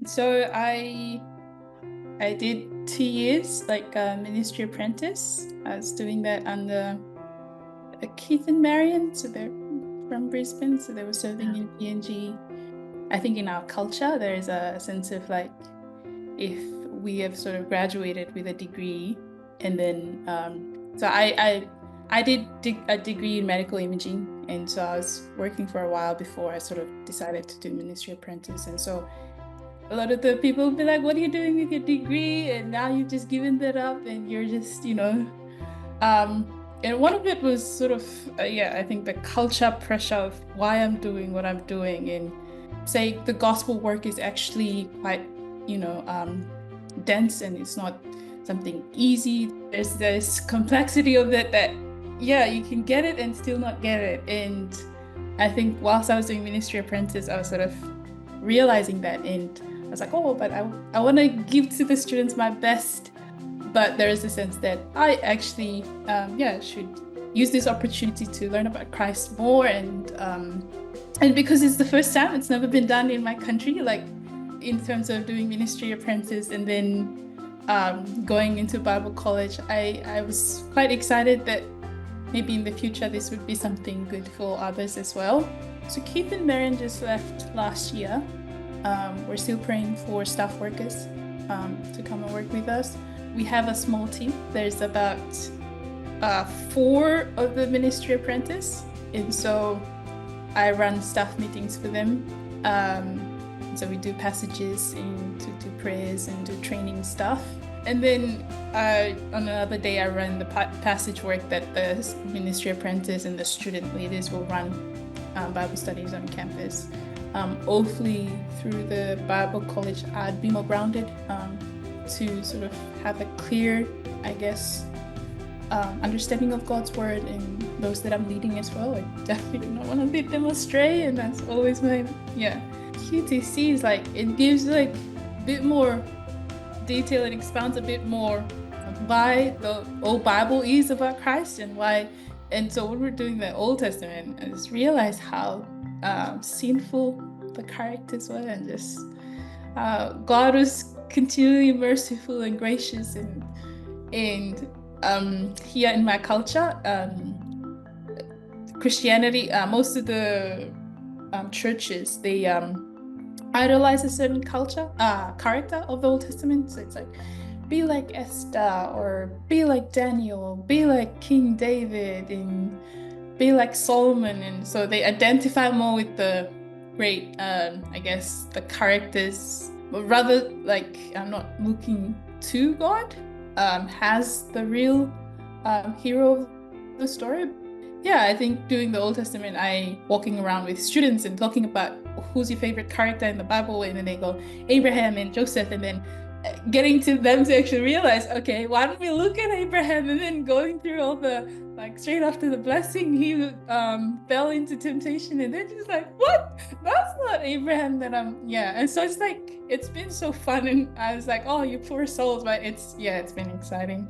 So I did 2 years like ministry apprentice. I was doing that under Keith and Marion, so they're from Brisbane, so they were serving in PNG. I think in our culture there is a sense of like if we have sort of graduated with a degree, and then so I did a degree in medical imaging, and so I was working for a while before I sort of decided to do ministry apprentice, and so a lot of the people will be like, what are you doing with your degree? And now you've just given that up and you're just, and one of it was sort of, I think the culture pressure of why I'm doing what I'm doing, and say the gospel work is actually quite, dense, and it's not something easy. There's this complexity of it that, yeah, you can get it and still not get it. And I think whilst I was doing ministry apprentice, I was sort of realizing that, and I was like, oh, but I want to give to the students my best. But there is a sense that I actually, should use this opportunity to learn about Christ more. And because it's the first time, it's never been done in my country, like in terms of doing ministry apprentice and then going into Bible college, I was quite excited that maybe in the future this would be something good for others as well. So Keith and Marion just left last year. We're still praying for staff workers to come and work with us. We have a small team. There's about 4 of the ministry apprentice, and so I run staff meetings for them. So we do passages and do prayers and do training stuff. And then on another day, I run the passage work that the ministry apprentice and the student leaders will run Bible studies on campus. Hopefully through the Bible college, I'd be more grounded to sort of have a clear, I guess, understanding of God's word and those that I'm leading as well. I definitely do not want to lead them astray, and that's always my, QTC is like, it gives like a bit more detail and expounds a bit more of why the old Bible is about Christ and why. And so when we're doing the Old Testament, I just realized how sinful the characters were, and just God was continually merciful and gracious. And here in my culture, Christianity, most of the churches, they idolize a certain character of the Old Testament. So it's like, be like Esther, or be like Daniel, be like King David, and be like Solomon. And so they identify more with the great, I guess, the characters, but rather like I'm not looking to God as the real hero of the story. Yeah, I think doing the Old Testament, I walking around with students and talking about who's your favorite character in the Bible, and then they go Abraham and Joseph, and then getting to them to actually realize, okay, why don't we look at Abraham, and then going through all the, like, straight after the blessing, he fell into temptation, and then just like, what? That's not Abraham that and so it's like, it's been so fun, and I was like, oh, you poor souls, but it's been exciting.